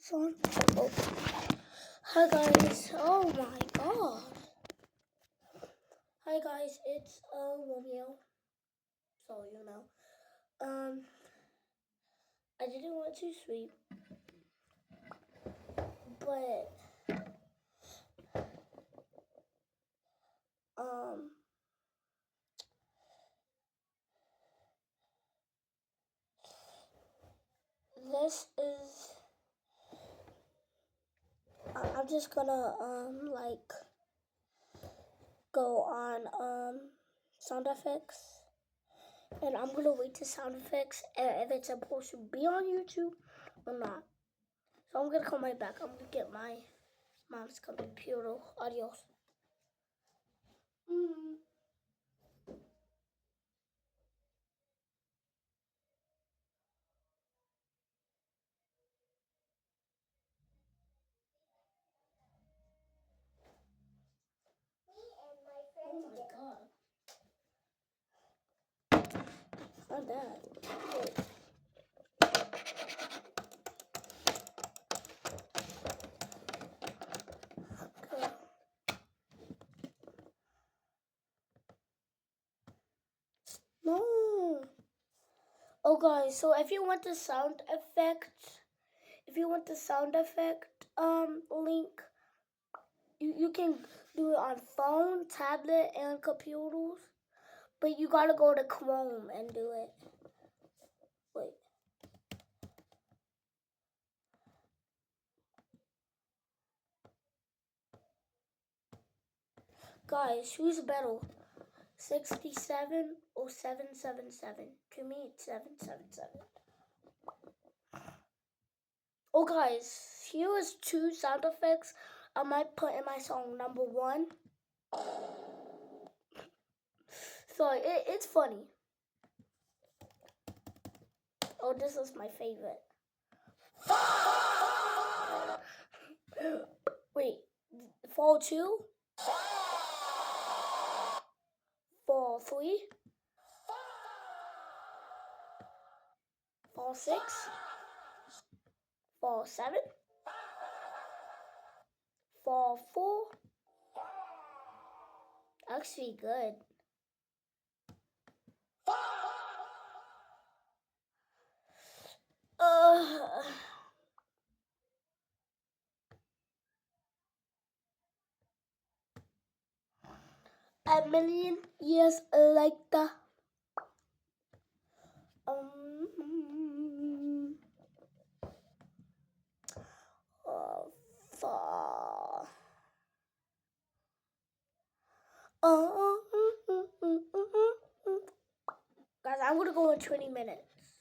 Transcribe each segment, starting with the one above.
Sorry. Oh. Hi guys. Oh my god. Hi guys, it's Romeo. So you know. I didn't want to sleep, but this is I'm just gonna like go on sound effects, and I'm gonna wait to sound effects if it's supposed to be on YouTube or not. So I'm gonna come right back. I'm gonna get my mom's computer. Adios. Oh my god. Not that. Wait. Okay. No. Oh guys, so if you want the sound effect, link, you can do it on phone, tablet, and computers. But you gotta go to Chrome and do it. Wait. Guys, choose a battle. 67 or 777. To me, it's 777. Oh guys, here is 2 sound effects I might put in my song. Number 1. Sorry, it's funny. Oh, this is my favorite. Wait, fall 2? Fall 3? Fall 6? Fall 7? Fall 4? Actually good. A million years later. Fall. Guys, I'm gonna go in 20 minutes.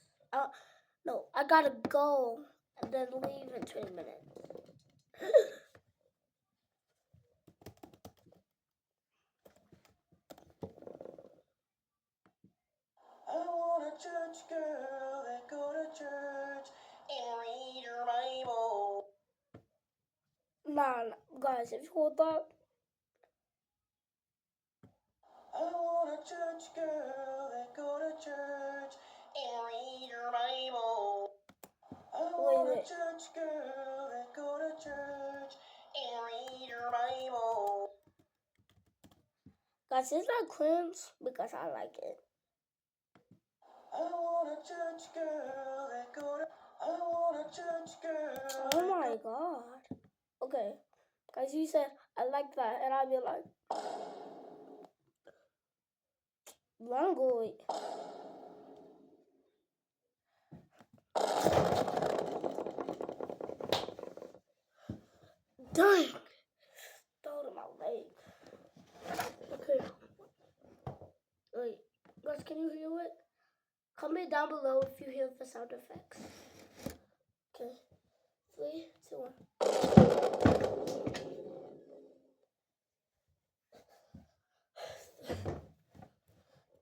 No, I gotta go and then leave in 20 minutes. I want a church girl that go to church and read her Bible. Nah, guys, if you hold up. I want a church girl that go to church and read her Bible. I want a church girl that go to church and read her Bible. Guys, it's not cringe because I like it. I want a church girl that go to. I want a church girl. Oh my god. Okay. Guys, you said I like that, and I'd be like, Longoid. Dang. Throw it in my leg. Okay. Wait. Guys, can you hear it? Comment down below if you hear the sound effects. Okay. 3, 2, 1.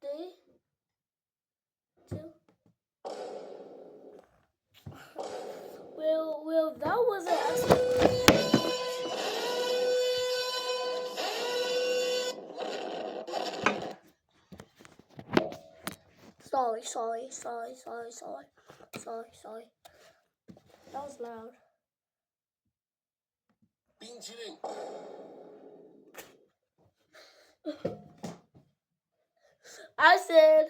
3, 2. Well, that wasn't actually. Sorry. That was loud. 冰淇淋， I said.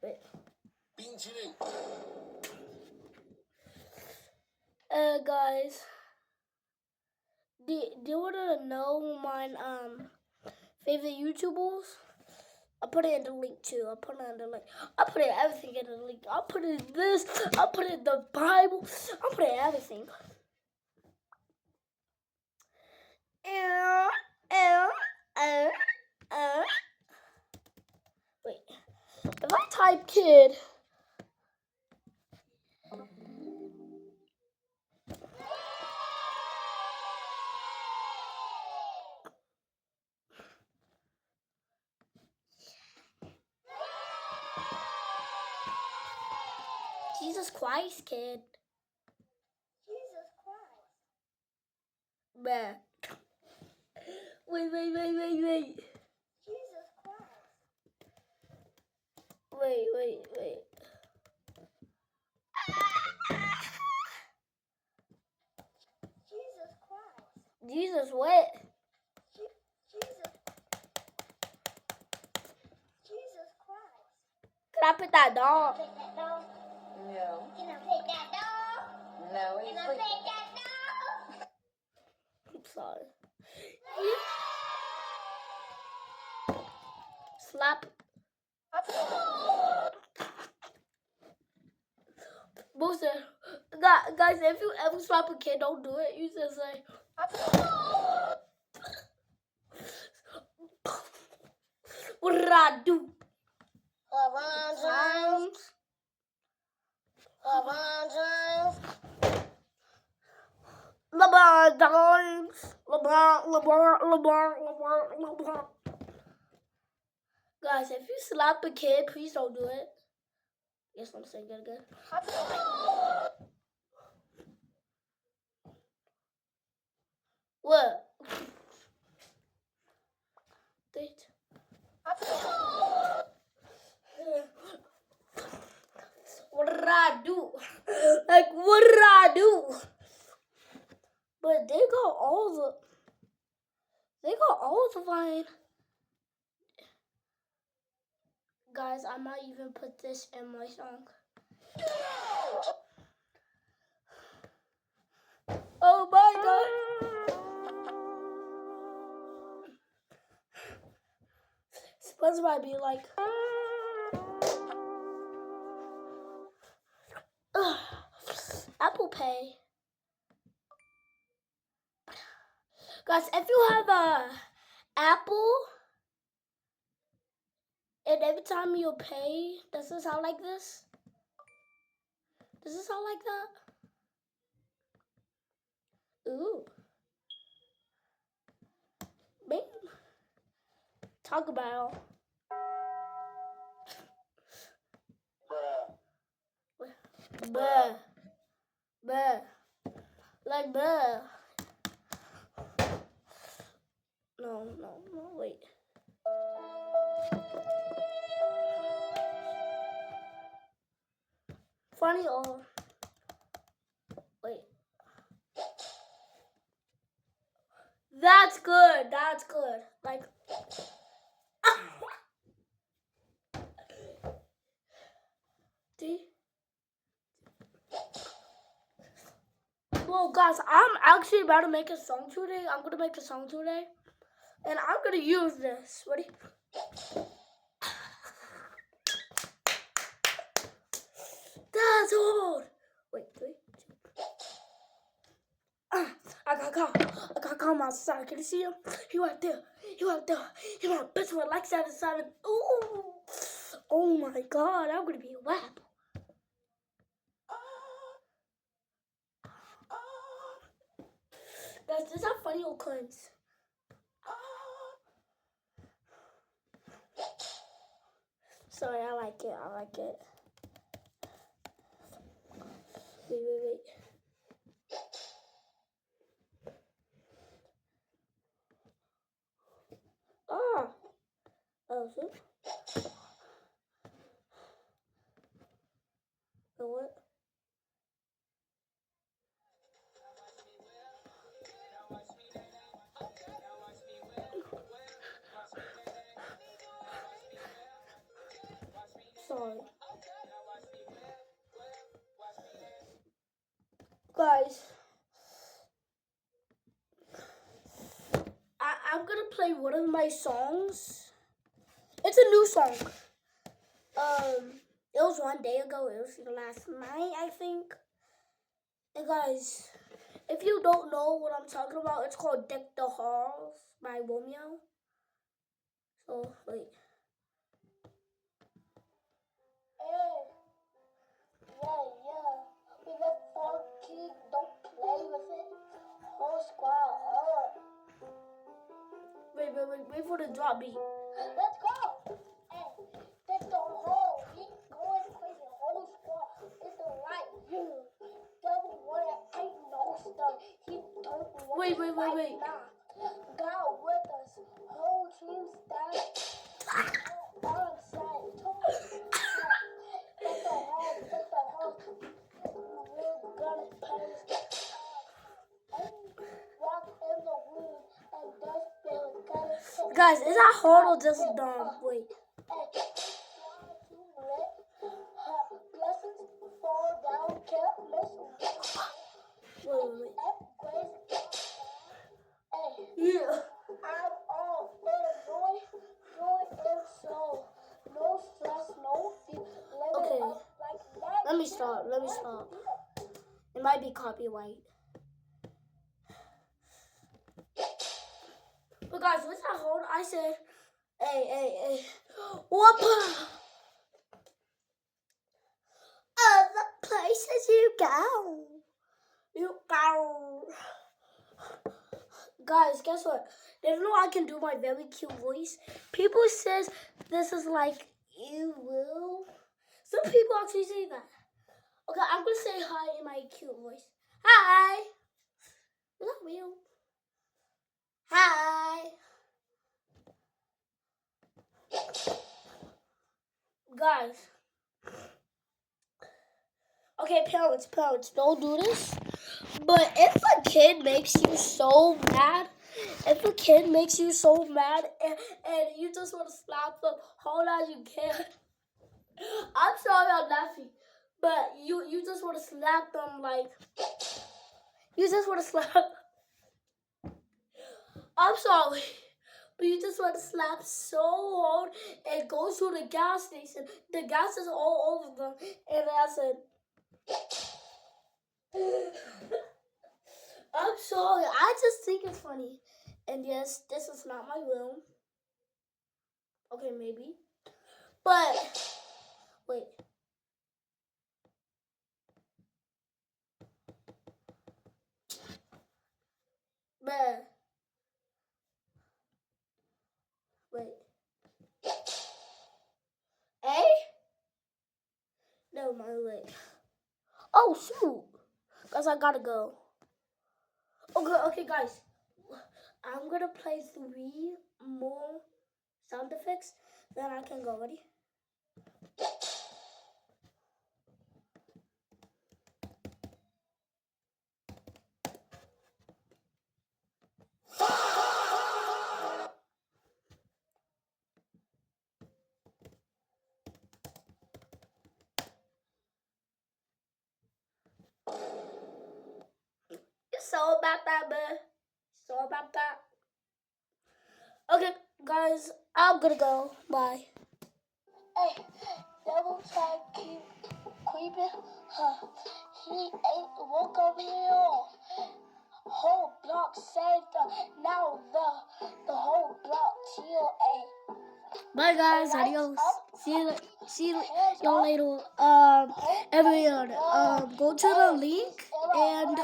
Wait. 冰淇淋， Guys, do you want to know my favorite YouTubers? I'll put it in the link too. I'll put it in the link. I'll put everything in the link. I'll put it in this. I'll put it in the Bible. I'll put it in everything. Wait. If I type kid. Jesus Christ, kid. Jesus Christ. Bruh. Wait. Jesus Christ. Wait. Jesus Christ. Jesus what? Jesus Christ. Can I put that dog? Pick that dog. No. Can I pick that dog? No, Can he's I like, pick that dog? I'm sorry. Slap. Booster. Guys, if you ever slap a kid, don't do it. You just say. What did I do? LeBron James. LeBron James. LeBron James. LeBron. Guys, if you slap a kid, please don't do it. Yes, I'm saying it again. What? Wait. What did I do? Like, what did I do? But they got all the fine. Guys, I might even put this in my song. Oh my God. Supposed might be like, Apple Pay. Guys, if you have a Apple, and every time you pay, does it sound like this? Does it sound like that? Ooh. Bing. Talk about. Bruh. Like bruh. No, wait. Funny or wait. That's good. Like see? Well guys, I'm actually about to make a song today. I'm gonna make a song today. And I'm gonna use this. Ready? That's old. Wait, 3, 2. I got calm outside. Can you see him? He right there. He my best friend like 7. Ooh. Oh my God, I'm gonna be a rap. Guys, this is how funny old coins. Sorry, I like it. Wait. Oh, see? What? Sorry. Guys, I'm gonna play one of my songs. It's a new song. It was one day ago. It was last night, I think. And guys, if you don't know what I'm talking about, it's called Deck the Halls by Romeo. So, wait. We let Funky, don't play with it. Whole squad up. Wait for the drop beat. Let's go. Hey, get the whole. We going crazy. Whole squad. Get the right here. Double warrior ain't no stuff. He don't want Wait. now. God with us. Whole team staff. On side. Get the whole. We're gonna play. Walk in the room and just feel Guys, is that hard or just dumb? Wait. Blessings fall down, can't miss. Wait. Hey, Yeah. I'm all for joy and soul. No stress, no fear. Okay. Like that. Let me stop. It might be copyright. But guys, what's that hold? I said, hey. Whoop! Other places you go. Guys, guess what? They don't know I can do my very cute voice. People says this is like, you will. Some people actually say that. Okay, I'm gonna say hi in my cute voice. Hi. Is that real? Hi. Guys. Okay, parents, don't do this. But if a kid makes you so mad, and you just want to slap them hard as you can, I'm sorry I'm laughing, but you just want to slap them like, I'm sorry, but you just want to slap so hard and go to the gas station. The gas is all over them, and I said, I'm sorry, I just think it's funny. And yes, this is not my room. Okay, maybe. But, wait. But, wait. Hey? No, wait. Oh, shoot. Guys, I gotta go. Okay, guys. I'm gonna play 3 more sound effects, then I can go. Ready? It's all about that, man. It's all about that. Okay, guys, I'm gonna go. Bye. Hey, devil try to keep creeping. He ain't woke up here. Whole block saved. Now the whole block TLA. Bye, guys. Adios. See y'all later. Everyone, go to the link and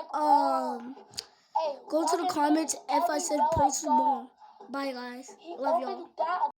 go to the comments if I said post more. Bye, guys. Love y'all.